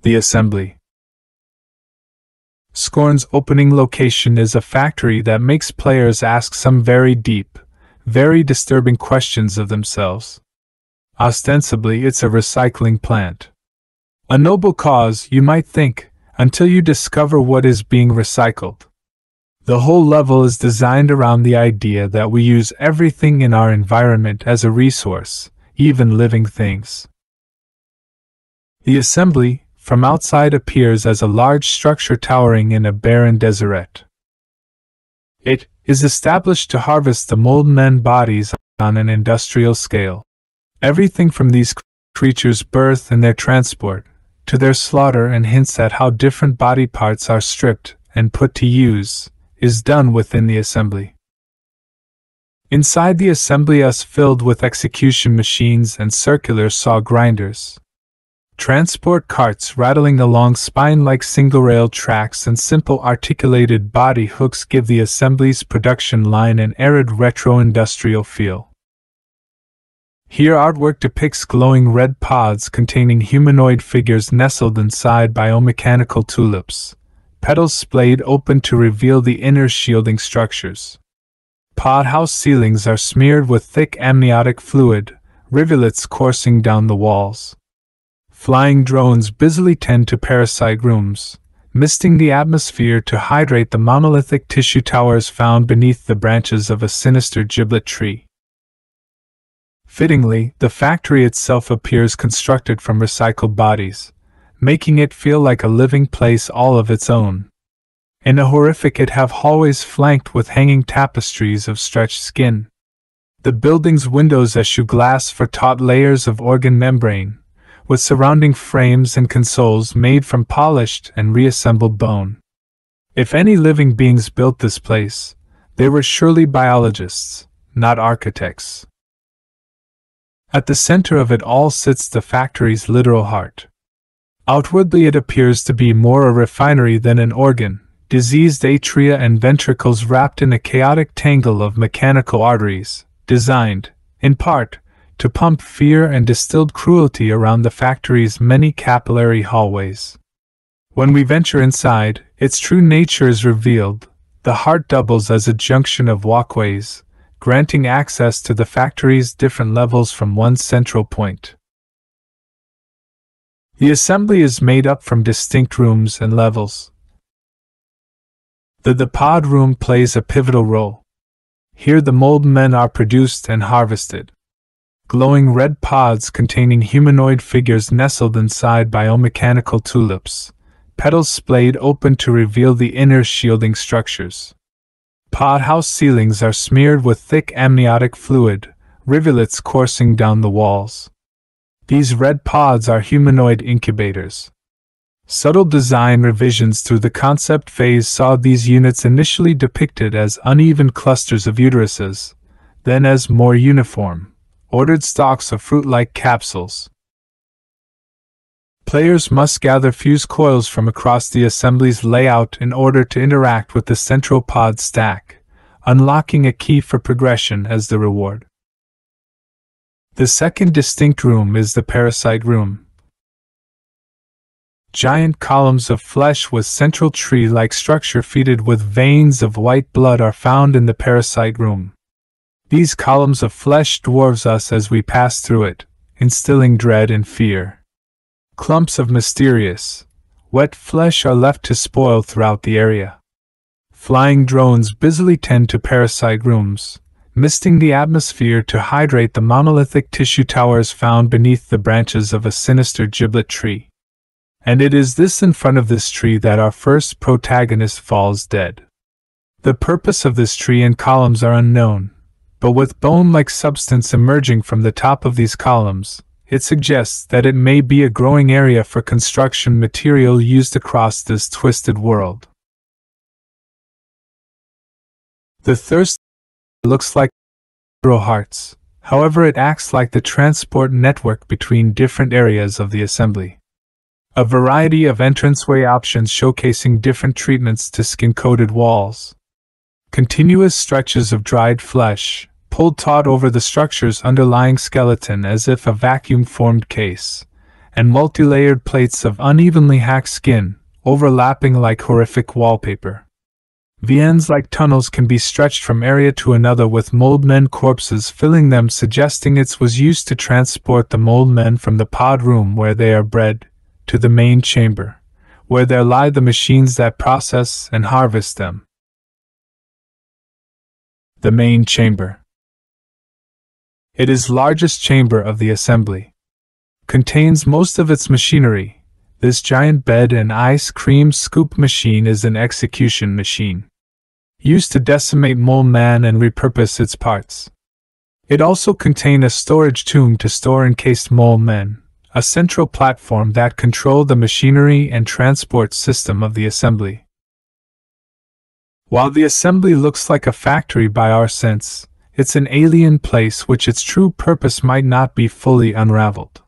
The assembly. Scorn's opening location is a factory that makes players ask some very deep, very disturbing questions of themselves. Ostensibly, it's a recycling plant. A noble cause, you might think, until you discover what is being recycled. The whole level is designed around the idea that we use everything in our environment as a resource, even living things. The assembly, from outside, appears as a large structure towering in a barren desert. It is established to harvest the molten bodies on an industrial scale. Everything from these creatures' birth and their transport, to their slaughter, and hints at how different body parts are stripped and put to use, is done within the assembly. Inside the assembly is filled with execution machines and circular saw grinders. Transport carts rattling along spine-like single-rail tracks and simple articulated body hooks give the assembly's production line an arid retro-industrial feel. Here artwork depicts glowing red pods containing humanoid figures nestled inside biomechanical tulips, petals splayed open to reveal the inner shielding structures. Pod house ceilings are smeared with thick amniotic fluid, rivulets coursing down the walls. Flying drones busily tend to parasite rooms, misting the atmosphere to hydrate the monolithic tissue towers found beneath the branches of a sinister giblet tree. Fittingly, the factory itself appears constructed from recycled bodies, making it feel like a living place all of its own. In a horrific it have hallways flanked with hanging tapestries of stretched skin. The building's windows eschew glass for taut layers of organ membrane, with surrounding frames and consoles made from polished and reassembled bone. If any living beings built this place, they were surely biologists, not architects. At the center of it all sits the factory's literal heart. Outwardly it appears to be more a refinery than an organ, diseased atria and ventricles wrapped in a chaotic tangle of mechanical arteries, designed, in part, to pump fear and distilled cruelty around the factory's many capillary hallways. When we venture inside, its true nature is revealed. The heart doubles as a junction of walkways, granting access to the factory's different levels from one central point. The assembly is made up from distinct rooms and levels. The pod room plays a pivotal role. Here the mold men are produced and harvested. Glowing red pods containing humanoid figures nestled inside biomechanical tulips, petals splayed open to reveal the inner shielding structures. Pod house ceilings are smeared with thick amniotic fluid, rivulets coursing down the walls. These red pods are humanoid incubators. Subtle design revisions through the concept phase saw these units initially depicted as uneven clusters of uteruses, then as more uniform, ordered stalks of fruit-like capsules. Players must gather fuse coils from across the assembly's layout in order to interact with the central pod stack, unlocking a key for progression as the reward. The second distinct room is the parasite room. Giant columns of flesh with central tree-like structure fed with veins of white blood are found in the parasite room. These columns of flesh dwarfs us as we pass through it, instilling dread and fear. Clumps of mysterious, wet flesh are left to spoil throughout the area. Flying drones busily tend to parasite rooms, misting the atmosphere to hydrate the monolithic tissue towers found beneath the branches of a sinister giblet tree. And it is this in front of this tree that our first protagonist falls dead. The purpose of this tree and columns are unknown, but with bone-like substance emerging from the top of these columns, it suggests that it may be a growing area for construction material used across this twisted world. The third looks like hearts, however it acts like the transport network between different areas of the assembly. A variety of entranceway options showcasing different treatments to skin-coated walls. Continuous stretches of dried flesh, pulled taut over the structure's underlying skeleton as if a vacuum-formed case, and multi-layered plates of unevenly hacked skin, overlapping like horrific wallpaper. The ends like tunnels can be stretched from area to another with mold men corpses filling them, suggesting it was used to transport the mold men from the pod room where they are bred, to the main chamber, where there lie the machines that process and harvest them. The main chamber. It is largest chamber of the assembly. Contains most of its machinery. This giant bed and ice cream scoop machine is an execution machine, used to decimate mole man and repurpose its parts. It also contained a storage tomb to store encased mole men, a central platform that controlled the machinery and transport system of the assembly. While the assembly looks like a factory by our sense, it's an alien place which its true purpose might not be fully unraveled.